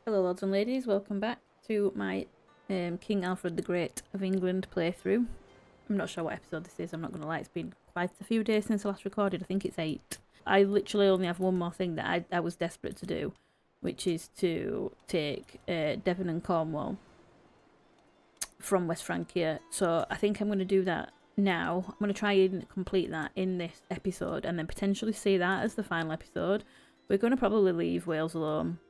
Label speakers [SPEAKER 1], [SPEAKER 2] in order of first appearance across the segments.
[SPEAKER 1] Hello lords and ladies, welcome back to my King Alfred the Great of England playthrough. I'm not sure what episode this is, I'm not going to lie, it's been quite a few days since I last recorded, I think it's 8. I literally only have one more thing that I was desperate to do, which is to take Devon and Cornwall from West Francia. So I think I'm going to do that now. I'm going to try and complete that in this episode and then potentially see that as the final episode. We're going to probably leave Wales alone.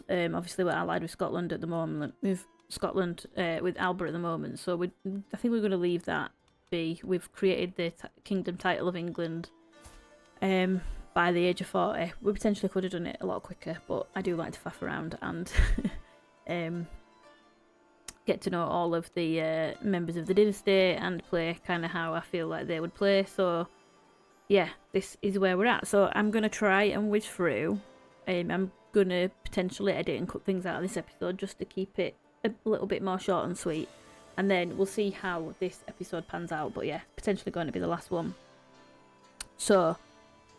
[SPEAKER 1] Obviously we're allied with Scotland at the moment, with Albert at the moment, so I think we're going to leave that be. We've created the kingdom title of England by the age of 40. We potentially could have done it a lot quicker, but I do like to faff around and get to know all of the members of the dynasty and play kind of how I feel like they would play. So yeah, this is where we're at. So I'm going to try and whiz through. I'm gonna potentially edit and cut things out of this episode just to keep it a little bit more short and sweet, and then we'll see how this episode pans out. But yeah, potentially going to be the last one. So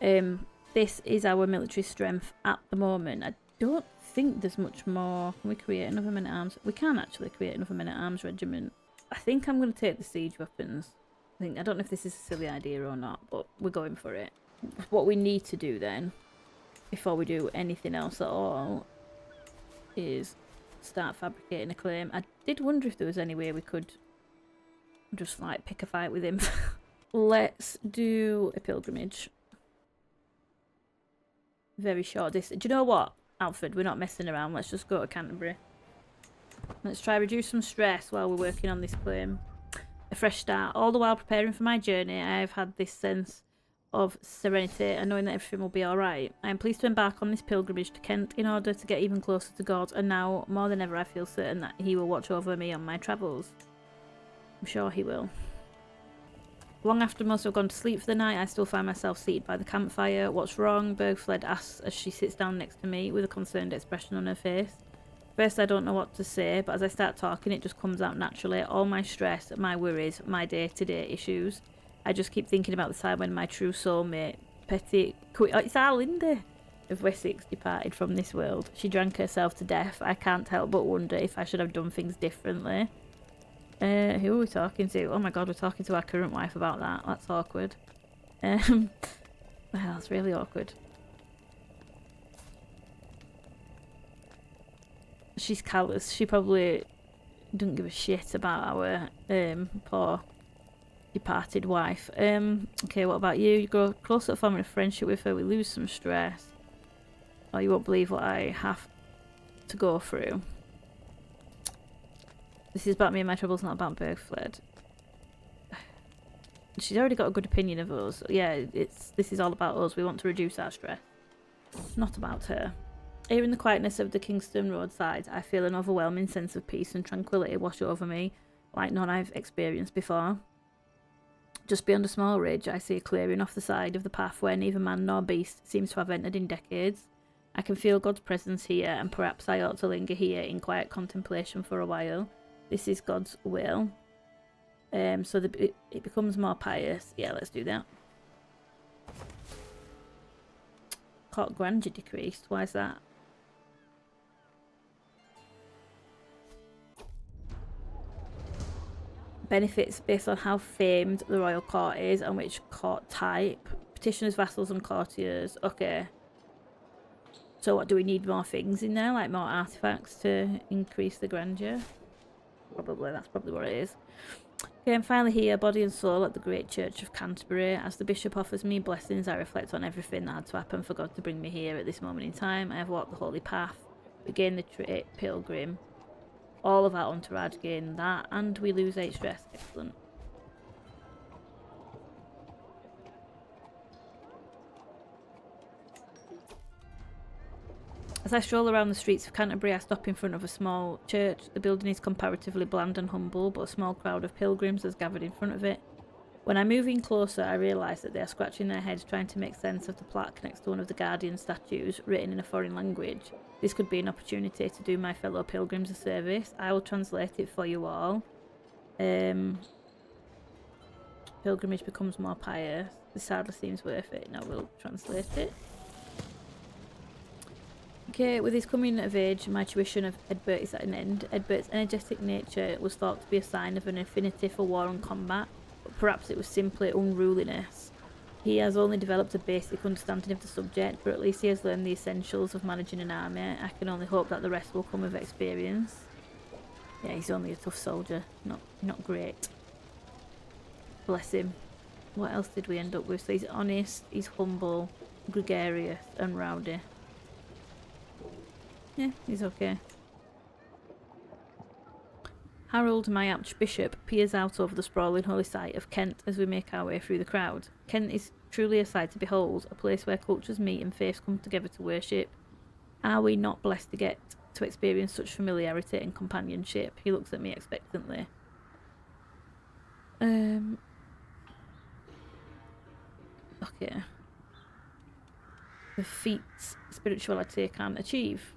[SPEAKER 1] this is our military strength at the moment. I don't think there's much more. Can we create another men-at-arms? We can actually create another men-at-arms regiment. I think I'm going to take the siege weapons. I don't know if this is a silly idea or not, but we're going for it. What we need to do then, before we do anything else at all, is start fabricating a claim. I did wonder if there was any way we could just like pick a fight with him. Let's do a pilgrimage. Very short distance. Do you know what, Alfred? We're not messing around. Let's just go to Canterbury. Let's try reduce some stress while we're working on this claim. A fresh start. All the while preparing for my journey, I've had this sense of serenity and knowing that everything will be alright. I am pleased to embark on this pilgrimage to Kent in order to get even closer to God, and now more than ever I feel certain that he will watch over me on my travels. I'm sure he will. Long after most have gone to sleep for the night, I still find myself seated by the campfire. What's wrong? Bergfled asks as she sits down next to me with a concerned expression on her face. First I don't know what to say, but as I start talking it just comes out naturally. All my stress, my worries, my day-to-day issues. I just keep thinking about the time when my true soulmate, it's our Linda of Wessex, departed from this world. She drank herself to death. I can't help but wonder if I should have done things differently. Who are we talking to? Oh my god, we're talking to our current wife about that. That's awkward. Well, that's really awkward. She's callous. She probably doesn't give a shit about our poor departed wife. Okay, what about you? You grow closer to forming a friendship with her, we lose some stress. Oh, you won't believe what I have to go through. This is about me and my troubles, not about Bergfled. She's already got a good opinion of us. Yeah, this is all about us. We want to reduce our stress. Not about her. Here in the quietness of the Kingston roadside, I feel an overwhelming sense of peace and tranquility wash over me, like none I've experienced before. Just beyond a small ridge, I see a clearing off the side of the path where neither man nor beast seems to have entered in decades. I can feel God's presence here, and perhaps I ought to linger here in quiet contemplation for a while. This is God's will. So it becomes more pious. Yeah, let's do that. Court grandeur decreased. Why is that? Benefits based on how famed the royal court is and which court type. Petitioners, vassals and courtiers. Okay. So what, do we need more things in there? Like more artifacts to increase the grandeur? Probably, that's probably what it is. Okay, I'm finally here, body and soul, at the great church of Canterbury. As the bishop offers me blessings, I reflect on everything that had to happen for God to bring me here at this moment in time. I have walked the holy path, began the trip, pilgrim. All of our entourage gain that, and we lose 8 stress. Excellent. As I stroll around the streets of Canterbury, I stop in front of a small church. The building is comparatively bland and humble, but a small crowd of pilgrims has gathered in front of it. When I move in closer, I realise that they are scratching their heads trying to make sense of the plaque next to one of the guardian statues, written in a foreign language. This could be an opportunity to do my fellow pilgrims a service. I will translate it for you all. Pilgrimage becomes more pious. This hardly seems worth it. Now we'll translate it. Okay, with his coming of age, my tuition of Egbert is at an end. Egbert's energetic nature was thought to be a sign of an affinity for war and combat, but perhaps it was simply unruliness. He has only developed a basic understanding of the subject, but at least he has learned the essentials of managing an army. I can only hope that the rest will come with experience. Yeah, he's only a tough soldier, not great. Bless him. What else did we end up with? So he's honest, he's humble, gregarious, and rowdy. Yeah, he's okay. Harold, my archbishop, peers out over the sprawling holy site of Kent as we make our way through the crowd. Kent is truly a sight to behold, a place where cultures meet and faiths come together to worship. Are we not blessed to get to experience such familiarity and companionship? He looks at me expectantly. Okay. The feats spirituality can't achieve.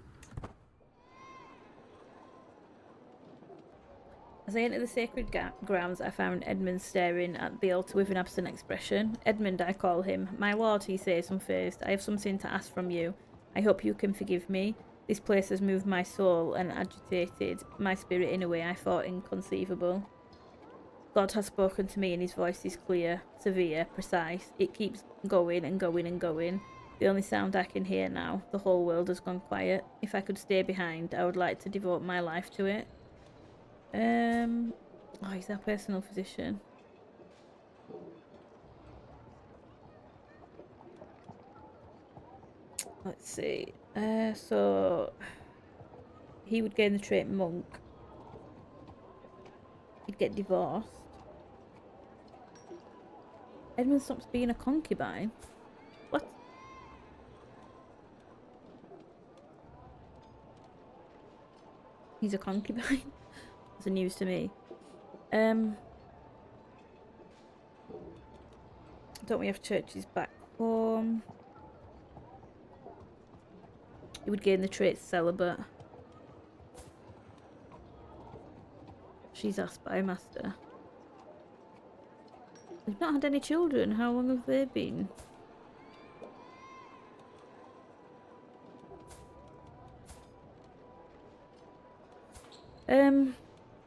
[SPEAKER 1] As I entered the sacred grounds, I found Edmund staring at the altar with an absent expression. Edmund, I call him. My lord, he says unfazed, I have something to ask from you. I hope you can forgive me. This place has moved my soul and agitated my spirit in a way I thought inconceivable. God has spoken to me and his voice is clear, severe, precise. It keeps going and going and going. The only sound I can hear now. The whole world has gone quiet. If I could stay behind, I would like to devote my life to it. Oh, he's our personal physician. Let's see. So he would gain the trait monk. He'd get divorced. Edmund stops being a concubine. What? He's a concubine? That's news to me. Don't we have churches back home? He would gain the trait celibate. She's our spy master. We've not had any children. How long have they been?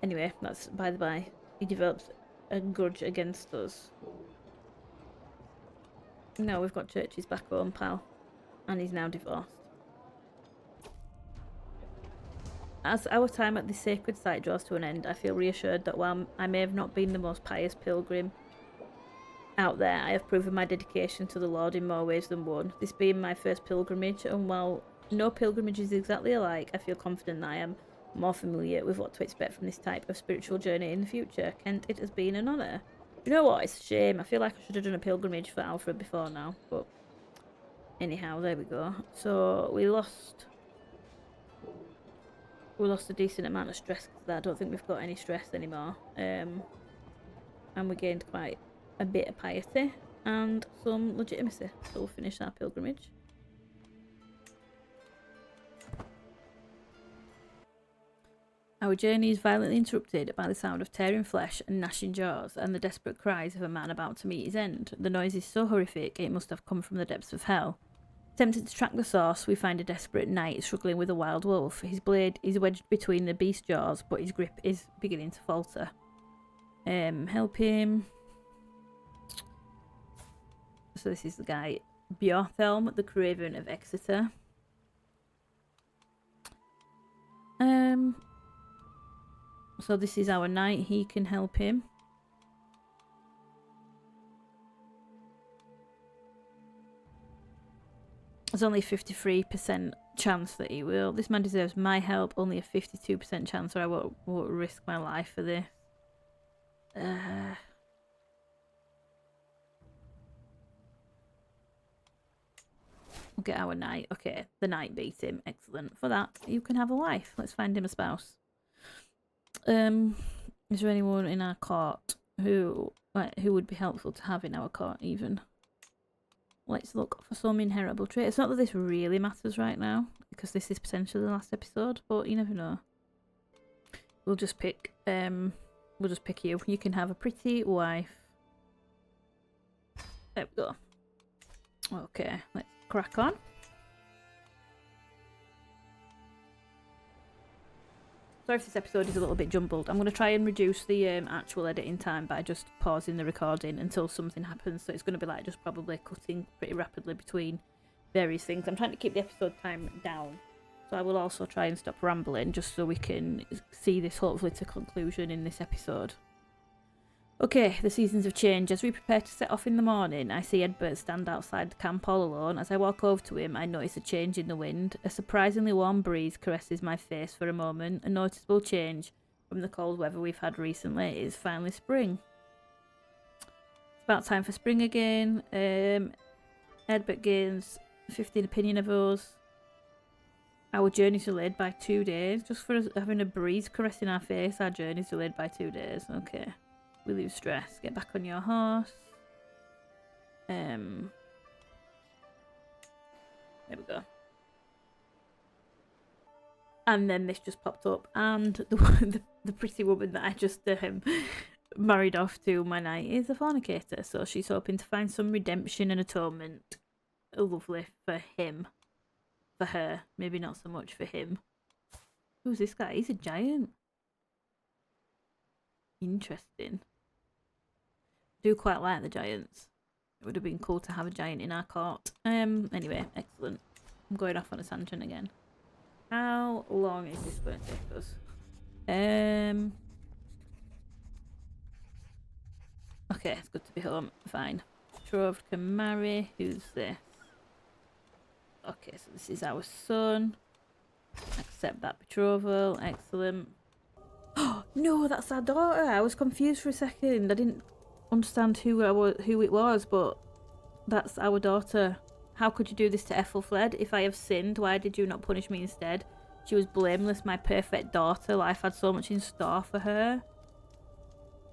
[SPEAKER 1] Anyway, that's by the by. He develops a grudge against us. No, we've got churches back home, pal. And he's now divorced. As our time at this sacred site draws to an end, I feel reassured that while I may have not been the most pious pilgrim out there, I have proven my dedication to the Lord in more ways than one. This being my first pilgrimage, and while no pilgrimage is exactly alike, I feel confident that I am more familiar with what to expect from this type of spiritual journey in the future. Kent, it has been an honour. You know what? It's a shame. I feel like I should have done a pilgrimage for Alfred before now, but anyhow, there we go. So we lost a decent amount of stress because I don't think we've got any stress anymore. And we gained quite a bit of piety and some legitimacy. So we'll finish our pilgrimage. Our journey is violently interrupted by the sound of tearing flesh and gnashing jaws and the desperate cries of a man about to meet his end. The noise is so horrific it must have come from the depths of hell. Tempted to track the source, we find a desperate knight struggling with a wild wolf. His blade is wedged between the beast's jaws, but his grip is beginning to falter. Help him. So this is the guy, Bjorthelm, the Craven of Exeter. So this is our knight, he can help him. There's only a 53% chance that he will. This man deserves my help, only a 52% chance, or I won't risk my life for this. We'll get our knight. Okay, the knight beat him. Excellent. For that, you can have a wife. Let's find him a spouse. Is there anyone in our court who would be helpful to have in our court even? Let's look for some inheritable trait. It's not that this really matters right now, because this is potentially the last episode, but you never know. We'll just pick you. You can have a pretty wife. There we go. Okay, let's crack on. Sorry if this episode is a little bit jumbled. I'm going to try and reduce the actual editing time by just pausing the recording until something happens. So it's going to be like just probably cutting pretty rapidly between various things. I'm trying to keep the episode time down. So I will also try and stop rambling just so we can see this hopefully to conclusion in this episode. Okay, the seasons have changed. As we prepare to set off in the morning, I see Egbert stand outside the camp all alone. As I walk over to him, I notice a change in the wind. A surprisingly warm breeze caresses my face for a moment. A noticeable change from the cold weather we've had recently. It is finally spring. It's about time for spring again. Egbert gains 15 opinion of us. Our journey's delayed by 2 days. Just for us having a breeze caressing our face, our journey's delayed by 2 days. Okay. We lose stress. Get back on your horse. There we go. And then this just popped up, and the pretty woman that I just married off to my knight is a fornicator, so she's hoping to find some redemption and atonement. Lovely for him. For her. Maybe not so much for him. Who's this guy? He's a giant. Interesting. I do quite like the giants. It would have been cool to have a giant in our court. Anyway, excellent. I'm going off on a tangent again. How long is this going to take us? Okay, it's good to be home. Fine. Betrothed can marry. Who's this? Okay, so this is our son. Accept that betrothal. Excellent. Oh no, that's our daughter. I was confused for a second. I didn't understand who it was, but that's our daughter. How could you do this to Ethelfled? If I have sinned, why did you not punish me instead? She was blameless, my perfect daughter. Life had so much in store for her.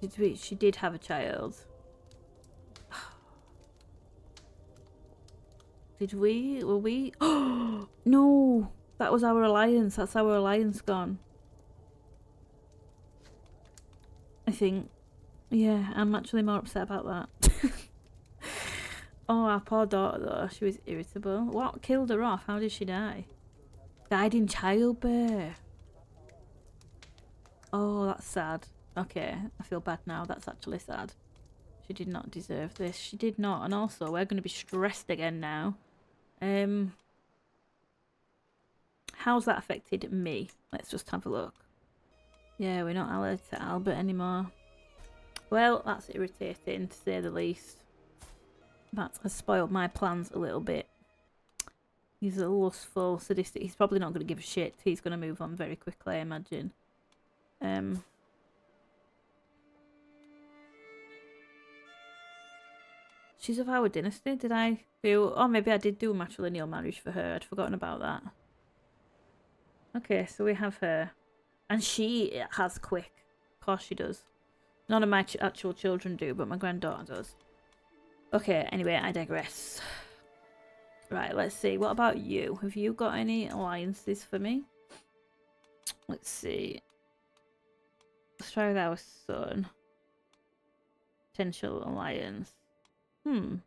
[SPEAKER 1] She did have a child. Did we? Were we? Oh no! That was our alliance. That's our alliance gone. I think. Yeah, I'm actually more upset about that. Oh, our poor daughter though. She was irritable. What killed her off? How did she die? Died in childbirth. Oh, that's sad. Okay, I feel bad now. That's actually sad. She did not deserve this. She did not. And also, we're going to be stressed again now. How's that affected me? Let's just have a look. Yeah, we're not allied to Albert anymore. Well, that's irritating to say the least. That has spoiled my plans a little bit. He's a lustful, sadistic. He's probably not going to give a shit. He's going to move on very quickly, I imagine. She's of our dynasty. Did I do... Oh, maybe I did do a matrilineal marriage for her. I'd forgotten about that. Okay, so we have her. And she has quick. Of course she does. None of my actual children do, but my granddaughter does. Okay, anyway, I digress. Right, let's see. What about you? Have you got any alliances for me? Let's see. Let's try with our son. Potential alliance. The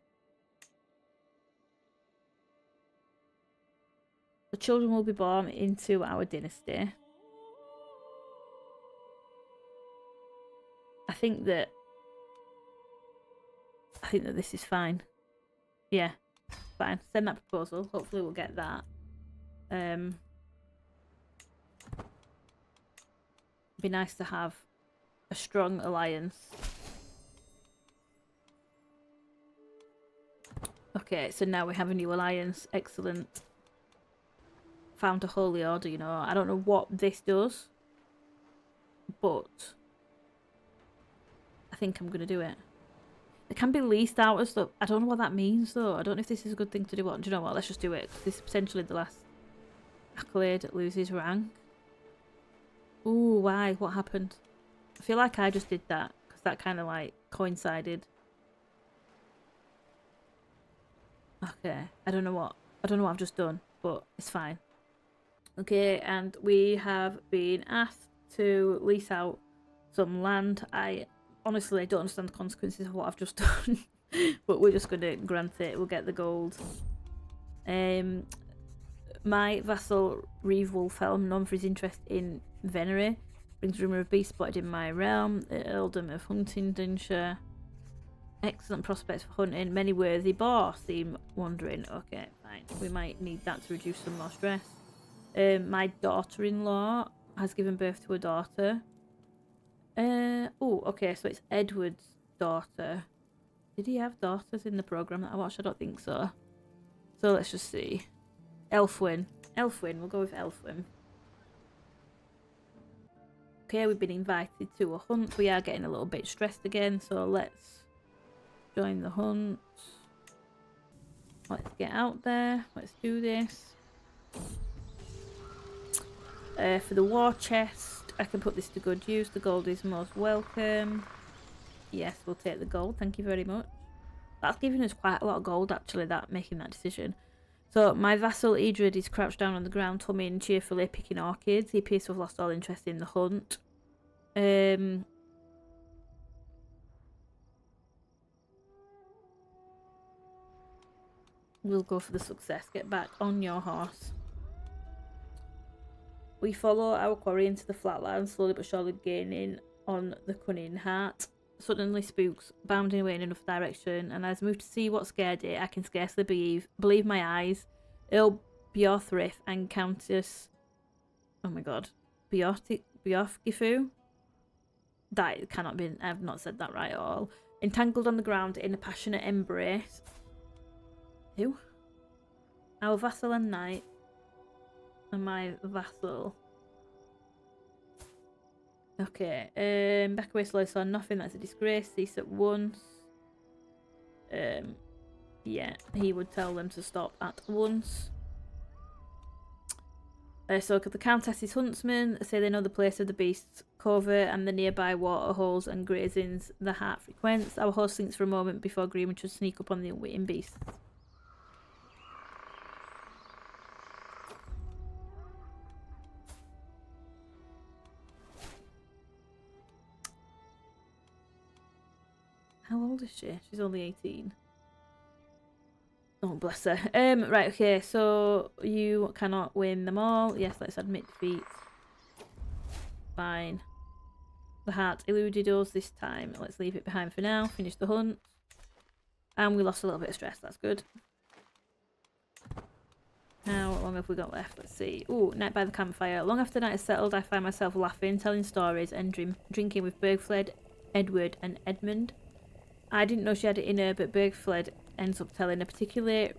[SPEAKER 1] children will be born into our dynasty. I think that this is fine. Yeah, fine. Send that proposal. Hopefully we'll get that. Be nice to have a strong alliance. Okay, so now we have a new alliance. Excellent. Found a holy order, you know. I don't know what this does, but I think I'm going to do it. It can be leased out as stuff. I don't know what that means, though. I don't know if this is a good thing to do. Do you know what? Let's just do it. This is potentially the last accolade that loses rank. Ooh, why? What happened? I feel like I just did that, because that kind of, like, coincided. Okay. I don't know what I've just done, but it's fine. Okay, and we have been asked to lease out some land. I honestly don't understand the consequences of what I've just done, but we're just going to grant it. We'll get the gold. My vassal Reeve Wolfhelm, known for his interest in venery, brings rumour of beasts spotted in my realm. The earldom of Huntingdonshire. Excellent prospects for hunting. Many worthy boar seem wandering. Okay, fine. We might need that to reduce some more stress. My daughter-in-law has given birth to a daughter. Oh, okay, so it's Edward's daughter. Did he have daughters in the programme that I watched? I don't think so. So let's just see. Elfwin. Elfwin, we'll go with Elfwin. Okay, we've been invited to a hunt. We are getting a little bit stressed again, so let's join the hunt. Let's get out there. Let's do this. For the war chest, I can put this to good use. The gold is most welcome. Yes, we'll take the gold. Thank you very much. That's giving us quite a lot of gold, actually, that making that decision. So, my vassal Edred is crouched down on the ground, humming cheerfully, picking orchids. He appears to have lost all interest in the hunt. We'll go for the success. Get back on your horse. We follow our quarry into the flatland, slowly but surely gaining on the cunning heart. Suddenly spooks, bounding away in another direction, and as I move to see what scared it, I can scarcely believe my eyes. Earl Bjorthrith and Countess... Oh my god. Bjorfgifu? That cannot be... I've not said that right at all. Entangled on the ground in a passionate embrace. Who? Our vassal and knight. And my vassal. Okay, back away slowly, saw nothing, that's a disgrace. Cease at once. Yeah, he would tell them to stop at once. So the Countess's huntsmen say they know the place of the beast's covert and the nearby waterholes and grazings the hart frequents. Our host thinks for a moment before agreeing to sneak up on the unwitting beasts. How old is she? She's only 18. Oh, bless her. Right, okay, so you cannot win them all. Yes, let's admit defeat. Fine. The heart eluded us this time. Let's leave it behind for now. Finish the hunt. And we lost a little bit of stress. That's good. How long have we got left? Let's see. Ooh, night by the campfire. Long after night is settled, I find myself laughing, telling stories, and drinking with Bergfled, Edward, and Edmund. I didn't know she had it in her, but Bergfled ends up telling a particularly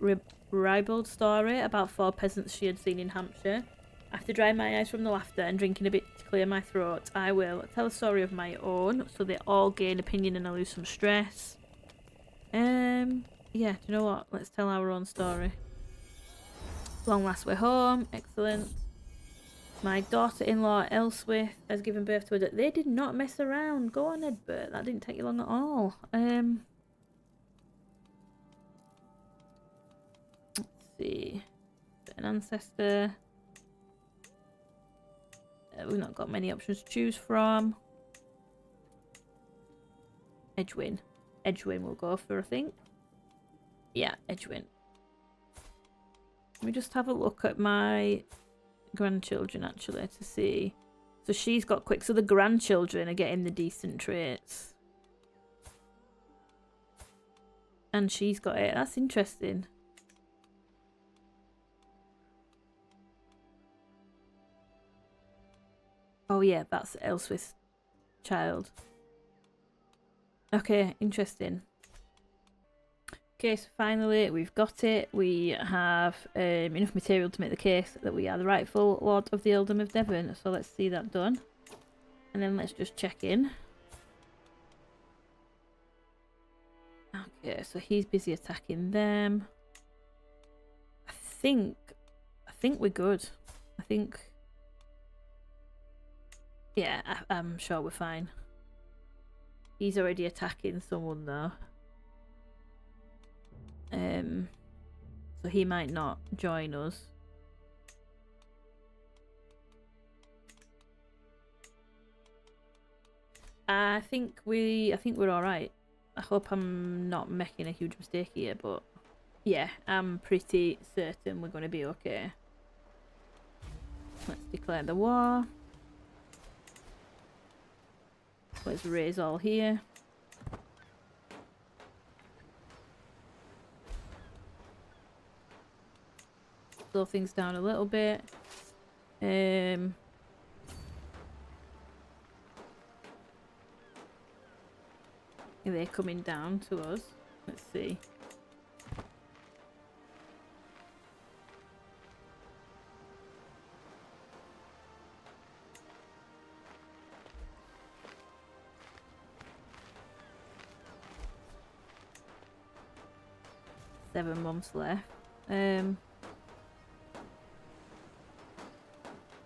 [SPEAKER 1] ribald story about 4 peasants she had seen in Hampshire. After drying my eyes from the laughter and drinking a bit to clear my throat, I will tell a story of my own, so they all gain opinion and I lose some stress. Yeah, do you know what? Let's tell our own story. Long last we're home. Excellent. My daughter-in-law Elswith has given birth to a... They did not mess around. Go on, Edbert. That didn't take you long at all. Let's see. An ancestor. We've not got many options to choose from. Edwin. Edwin we'll go for, I think. Yeah, Edwin. Let me just have a look at my grandchildren, actually, to see. So she's got quick. So the grandchildren are getting the decent traits. And she's got it. That's interesting. Oh yeah, that's Elswith's child. Okay, interesting. Okay, so finally we've got it. We have enough material to make the case that we are the rightful Lord of the Earldom of Devon. So let's see that done. And then let's just check in. Okay, so he's busy attacking them. I think we're good. I think... Yeah, I'm sure we're fine. He's already attacking someone though. So he might not join us. I think we're alright. I hope I'm not making a huge mistake here, but yeah, I'm pretty certain we're going to be okay. Let's declare the war. Let's raise all here. Slow things down a little bit. Are they coming down to us? Let's see. Seven months left.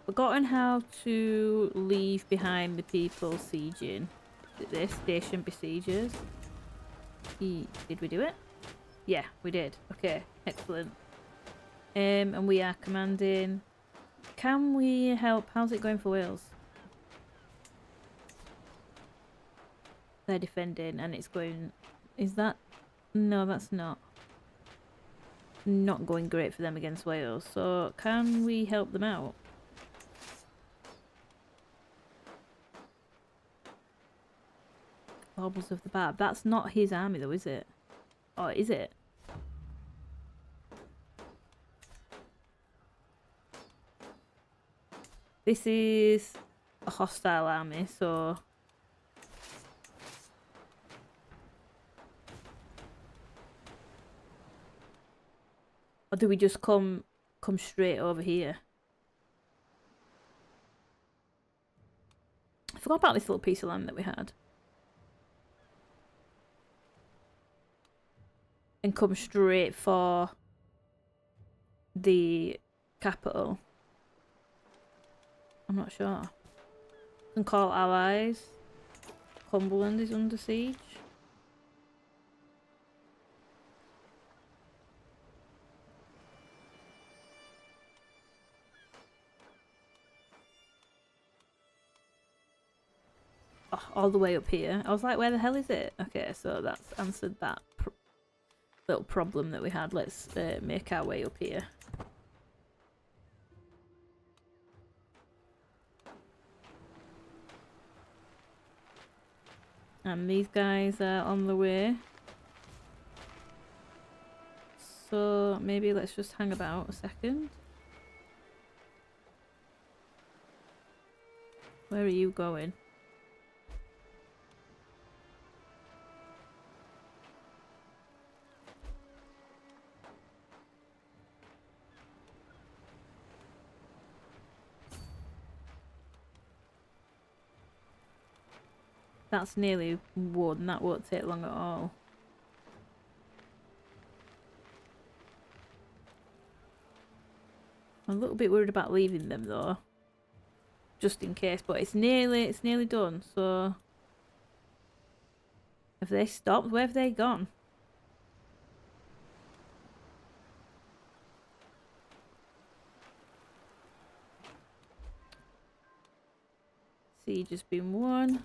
[SPEAKER 1] Forgotten how to leave behind the people sieging. This station besiegers. Did we do it? Yeah, we did. Okay, excellent. And we are commanding. Can we help? How's it going for Wales? They're defending and it's going... Is that... No, that's not. Not going great for them against Wales. So, can we help them out? Baubles of the Barb. That's not his army though, is it? Oh, is it? This is a hostile army, so... Or do we just come straight over here? I forgot about this little piece of land that we had. And come straight for the capital. I'm not sure. Can call allies. Cumberland is under siege. Oh, all the way up here. I was like, where the hell is it? Okay, so that's answered that little problem that we had. Let's make our way up here. And these guys are on the way. So maybe let's just hang about a second. Where are you going? That's nearly wood and that won't take long at all. I'm a little bit worried about leaving them though. Just in case, but it's nearly done, so... Have they stopped? Where have they gone? Siege has been won.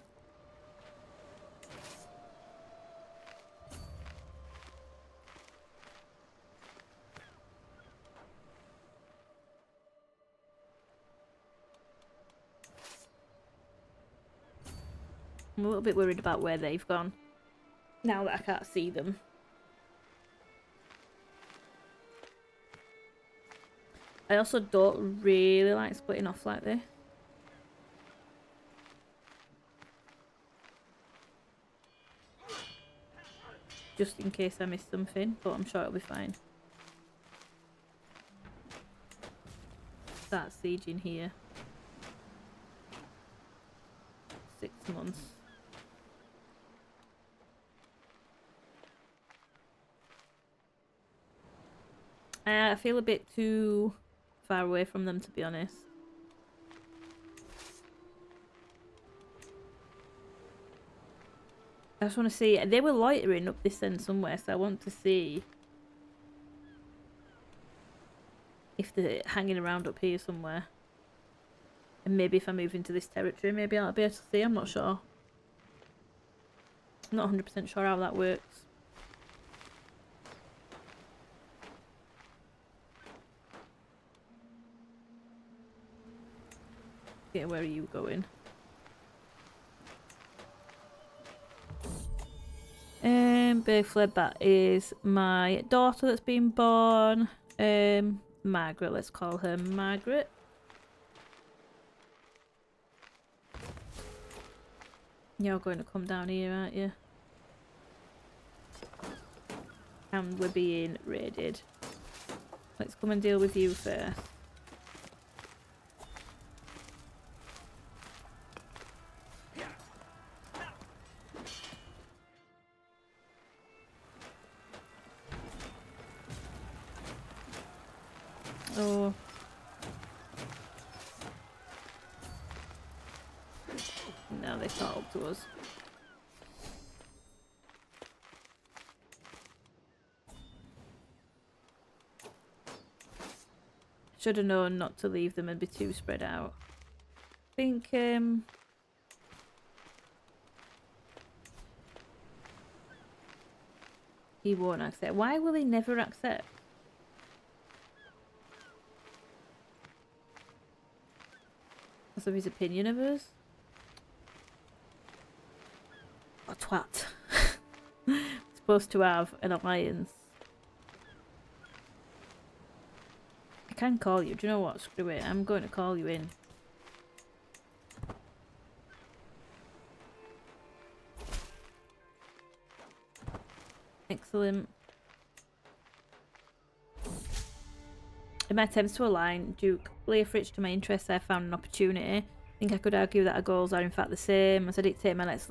[SPEAKER 1] I'm a little bit worried about where they've gone. Now that I can't see them. I also don't really like splitting off like this. Just in case I miss something, but I'm sure it'll be fine. Start sieging here. 6 months. I feel a bit too far away from them, to be honest. I just want to see. They were loitering up this end somewhere, so I want to see if they're hanging around up here somewhere. And maybe if I move into this territory, maybe I'll be able to see. I'm not sure. I'm not 100% sure how that works. Okay, where are you going? Birthfled, that is my daughter that's been born. Margaret, let's call her Margaret. You're going to come down here, aren't you? And we're being raided. Let's come and deal with you first. Oh. Now they caught up to us. Should have known not to leave them and be too spread out. I think, he won't accept. Why will he never accept? Because of his opinion of us? Oh, twat. Supposed to have an alliance. I can call you. Do you know what? Screw it. I'm going to call you in. Excellent. In my attempts to align Duke Leofrich to my interests, I found an opportunity. I think I could argue that our goals are in fact the same. As I dictate my next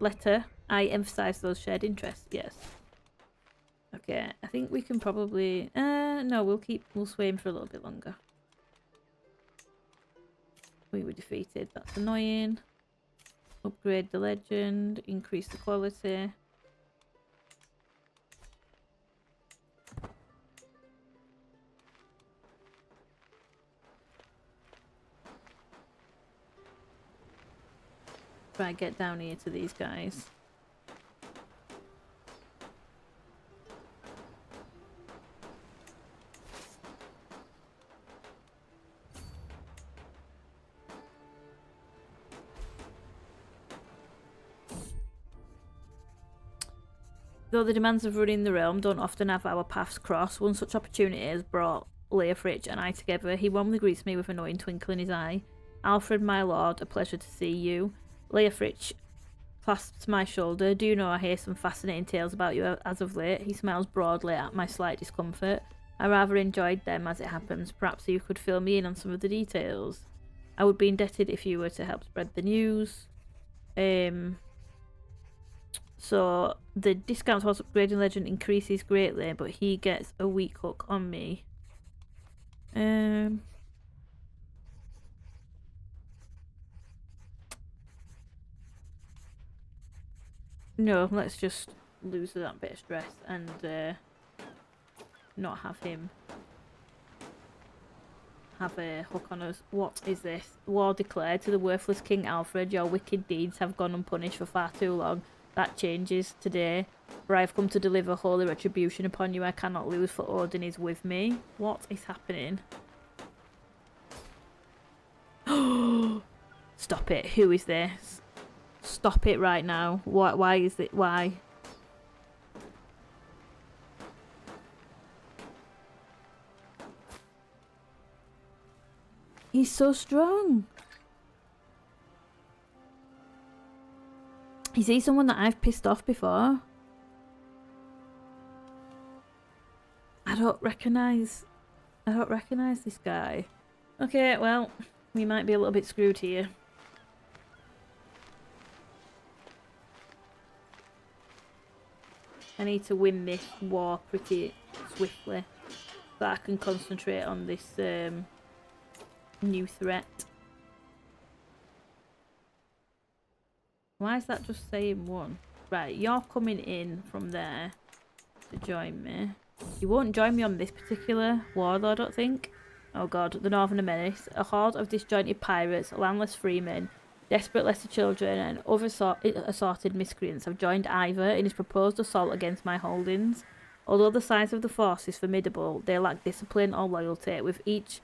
[SPEAKER 1] letter, I emphasise those shared interests. Yes. Okay, I think we can probably... no, we'll sway him for a little bit longer. We were defeated. That's annoying. Upgrade the legend. Increase the quality. Try and get down here to these guys. Though the demands of running the realm don't often have our paths cross, one such opportunity has brought Leofrich and I together. He warmly greets me with a knowing twinkle in his eye. Alfred, my lord, a pleasure to see you. Leofrich clasps my shoulder. Do you know I hear some fascinating tales about you as of late? He smiles broadly at my slight discomfort. I rather enjoyed them as it happens. Perhaps you could fill me in on some of the details. I would be indebted if you were to help spread the news. So the discount horse upgrading legend increases greatly, but he gets a weak hook on me. No, let's just lose that bit of stress and not have him have a hook on us. What is this? War declared to the worthless King Alfred. Your wicked deeds have gone unpunished for far too long. That changes today, for I have come to deliver holy retribution upon you. I cannot lose, for Odin is with me. What is happening? Stop it. Who is this? Stop it right now. Why is it? Why? He's so strong. Is he someone that I've pissed off before? I don't recognise this guy. Okay, well, we might be a little bit screwed here. I need to win this war pretty swiftly so I can concentrate on this new threat. Why is that just saying one? Right, you're coming in from there to join me. You won't join me on this particular war though, I don't think. Oh god, the Northern Menace. A horde of disjointed pirates, landless freemen, desperate lesser children and other assorted miscreants have joined Ivor in his proposed assault against my holdings. Although the size of the force is formidable, they lack discipline or loyalty, with each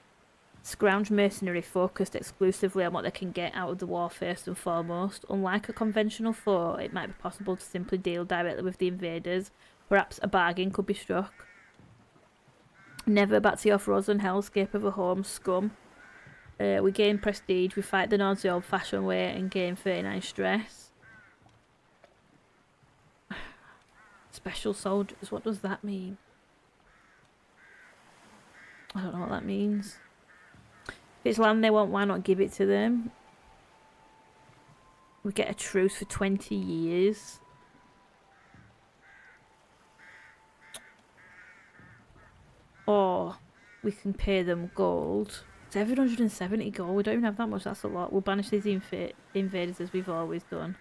[SPEAKER 1] Scrounge mercenary focused exclusively on what they can get out of the war first and foremost. Unlike a conventional foe, it might be possible to simply deal directly with the invaders. Perhaps a bargain could be struck. Never back to your frozen hellscape of a home, scum. We gain prestige, we fight the Nords the old-fashioned way and gain 39 stress. Special soldiers, what does that mean? I don't know what that means. If it's land they want, why not give it to them? We get a truce for 20 years. Or we can pay them gold. 770 gold. We don't even have that much. That's a lot. We'll banish these invaders as we've always done.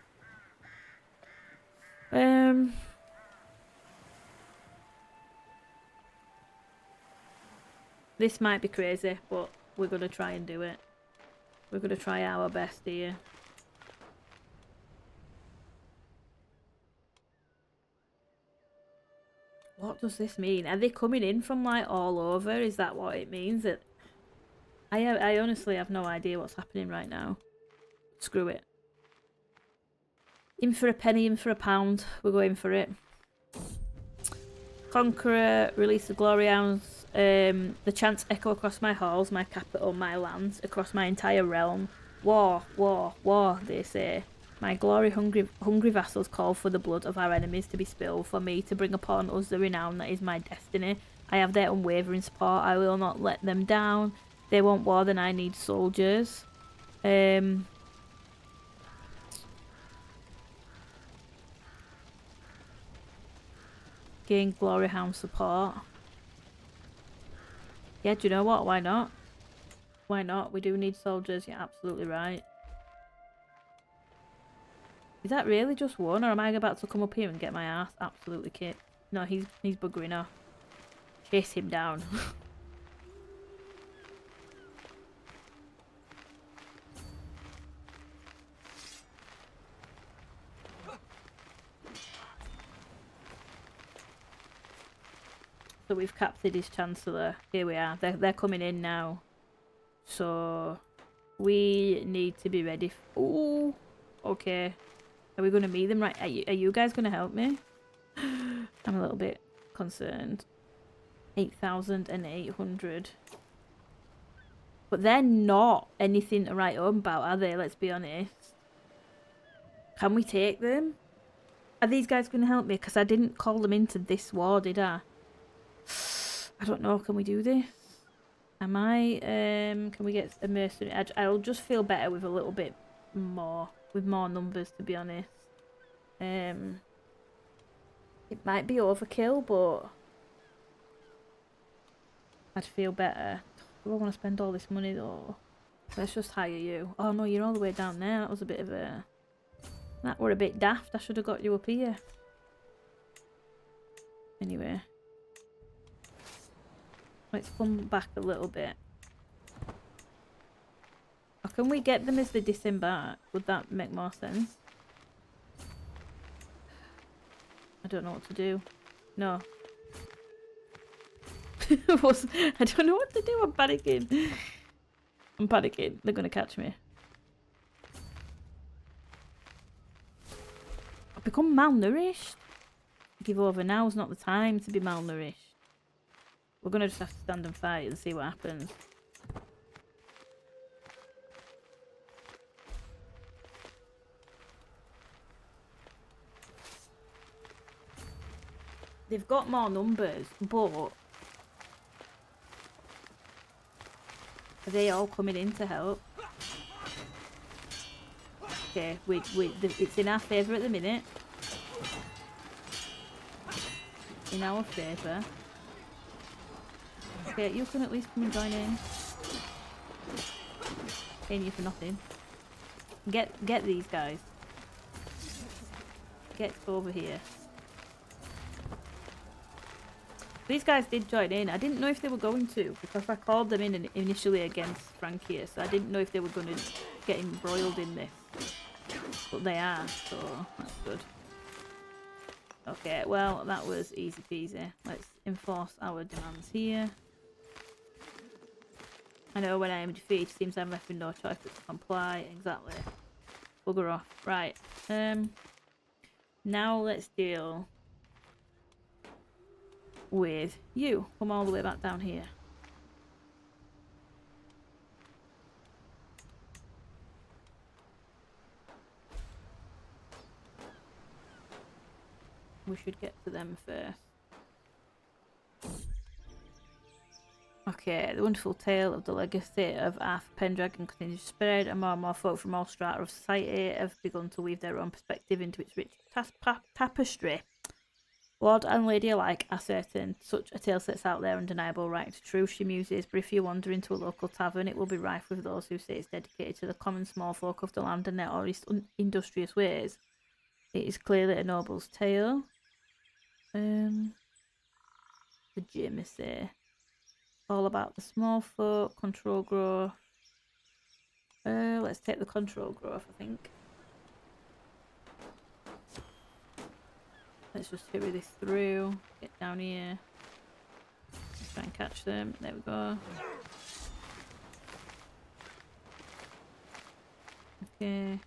[SPEAKER 1] This might be crazy, but we're going to try and do it. We're going to try our best here. What does this mean? Are they coming in from like all over? Is that what it means? That I honestly have no idea what's happening right now. Screw it. In for a penny, in for a pound. We're going for it. Conqueror, release the glory hounds. The chants echo across my halls, my capital, my lands, across my entire realm. War, war, war, they say. My glory-hungry vassals call for the blood of our enemies to be spilled, for me to bring upon us the renown that is my destiny. I have their unwavering support. I will not let them down. They want war, then I need soldiers. Gain glory hound support. Yeah, do you know what? Why not? Why not? We do need soldiers. You're absolutely right. Is that really just one, or am I about to come up here and get my ass absolutely kicked? No, he's buggering off. Chase him down. So we've captured his chancellor. Here we are. They're coming in now. So we need to be ready. Ooh, okay. Are we going to meet them right? Are you guys going to help me? I'm a little bit concerned. 8,800. But they're not anything to write home about, are they? Let's be honest. Can we take them? Are these guys going to help me? Because I didn't call them into this war, did I? I don't know. Can we do this? Am I? Can we get a mercenary? I'll just feel better with a little bit more. With more numbers, to be honest. It might be overkill, but I'd feel better. Do I want to spend all this money though? Let's just hire you. Oh no, you're all the way down there. That was a bit of a... That were a bit daft. I should have got you up here. Anyway. Let's come back a little bit. Or can we get them as they disembark? Would that make more sense? I don't know what to do. No. I don't know what to do. I'm panicking. I'm panicking. They're going to catch me. I've become malnourished. Give over. Now's not the time to be malnourished. We're going to just have to stand and fight and see what happens. They've got more numbers, but are they all coming in to help? Okay, it's in our favour at the minute. In our favour. Okay, you can at least come and join in. Paying you for nothing. Get these guys. Get over here. These guys did join in. I didn't know if they were going to, because I called them in initially against Francia, so I didn't know if they were going to get embroiled in this. But they are, so that's good. Okay, well, that was easy peasy. Let's enforce our demands here. I know when I am defeated, it seems I'm left with no choice but to comply. Exactly. Bugger off. Right. Now let's deal with you. Come all the way back down here. We should get to them first. Okay, the wonderful tale of the legacy of Arthur Pendragon continues to spread, and more folk from all strata of society have begun to weave their own perspective into its rich tapestry. Lord and lady alike are certain such a tale sets out their undeniable right to truth, she muses, but if you wander into a local tavern, it will be rife with those who say it's dedicated to the common small folk of the land and their honest, industrious ways. It is clearly a noble's tale. The Jameson. All about the small folk, control growth. Let's take the control growth, I think. Let's just hurry this through. Get down here. Let's try and catch them. There we go. Okay.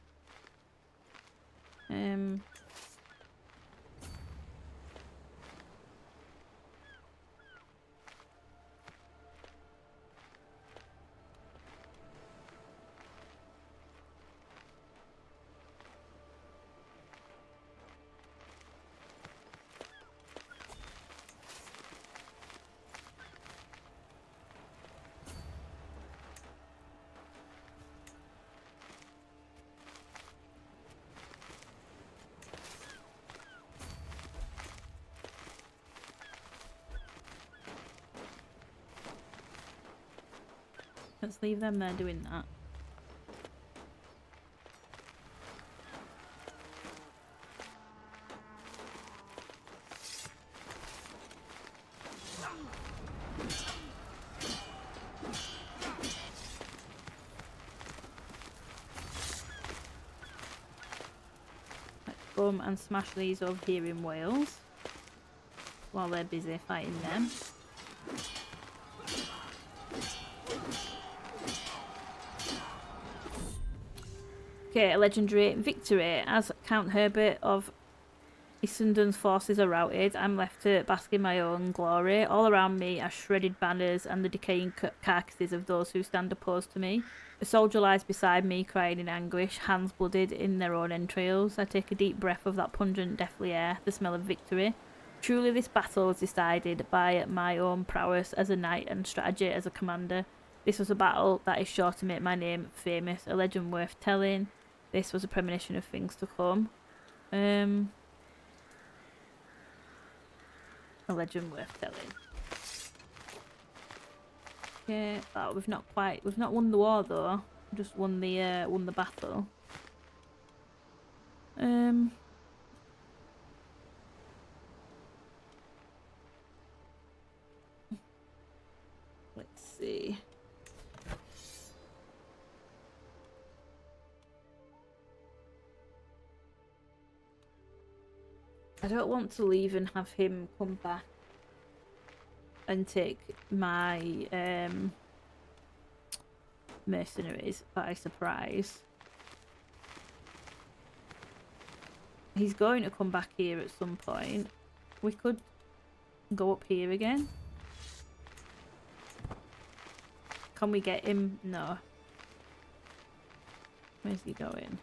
[SPEAKER 1] Let's leave them there doing that. Let's come and smash these over here in Wales while they're busy fighting them. Okay, a legendary victory. As Count Herbert of Issenden's forces are routed, I'm left to bask in my own glory. All around me are shredded banners and the decaying carcasses of those who stand opposed to me. A soldier lies beside me, crying in anguish, hands blooded in their own entrails. I take a deep breath of that pungent, deathly air, the smell of victory. Truly this battle was decided by my own prowess as a knight and strategy as a commander. This was a battle that is sure to make my name famous, a legend worth telling. This was a premonition of things to come. A legend worth telling. Okay, oh, we've not won the war though. Just won the battle. Let's see. I don't want to leave and have him come back and take my mercenaries by surprise. He's going to come back here at some point. We could go up here again. Can we get him? No. Where's he going?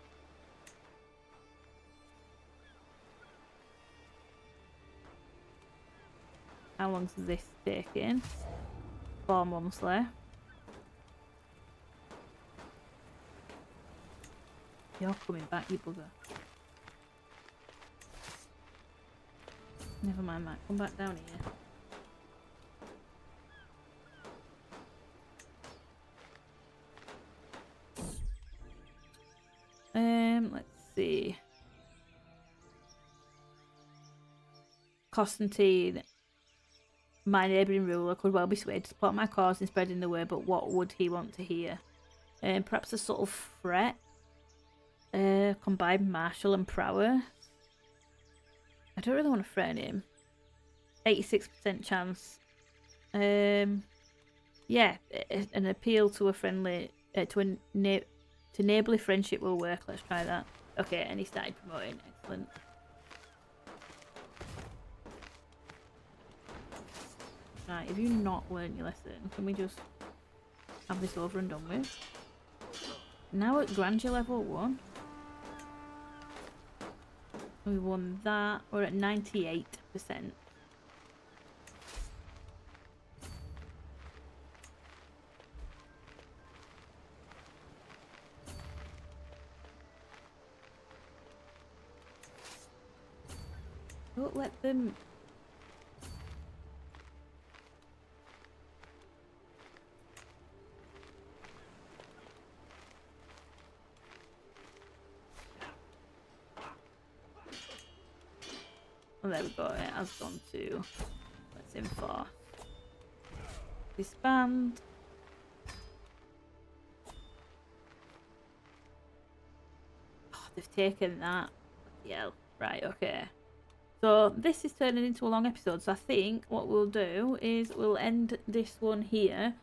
[SPEAKER 1] How long is this taking? 4 months left. You're coming back, you bugger. Never mind, Matt. Come back down here. Let's see. Constantine, my neighbouring ruler, could well be swayed to support my cause in spreading the word, but what would he want to hear? Perhaps a subtle threat? Combined martial and prowess? I don't really want to threaten him. 86% chance. yeah, an appeal to a friendly, to neighbourly friendship will work. Let's try that. Okay, and he started promoting. Excellent. Right, have you not learnt your lesson? Can we just have this over and done with? Now at grandeur level 1. We won that. We're at 98%. Don't let them... Oh, there we go. It has gone to... Let's enforce. Disband. Oh, they've taken that. Yeah. Right, okay. So this is turning into a long episode, so I think what we'll do is we'll end this one here.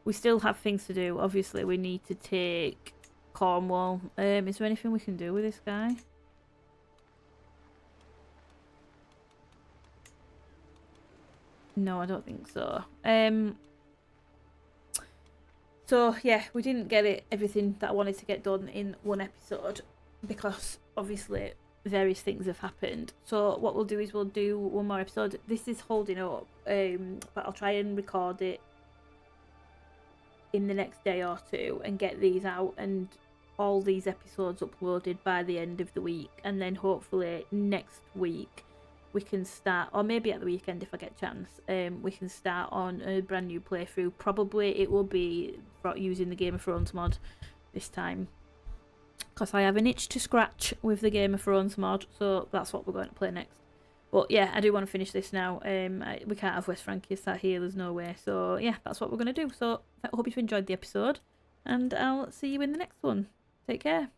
[SPEAKER 1] We still have things to do. Obviously, we need to take Cornwall. Is there anything we can do with this guy? No, I don't think so. So yeah, we didn't get everything that I wanted to get done in one episode because obviously various things have happened. So what we'll do is we'll do one more episode. This is holding up, but I'll try and record it in the next day or two and get these out and all these episodes uploaded by the end of the week, and then hopefully next week we can start, or maybe at the weekend if I get a chance, we can start on a brand new playthrough. Probably it will be using the Game of Thrones mod this time, because I have an itch to scratch with the Game of Thrones mod, so that's what we're going to play next. But yeah, I do want to finish this now. We can't have West Francia sat here, there's no way. So yeah, that's what we're going to do. So I hope you've enjoyed the episode, and I'll see you in the next one. Take care.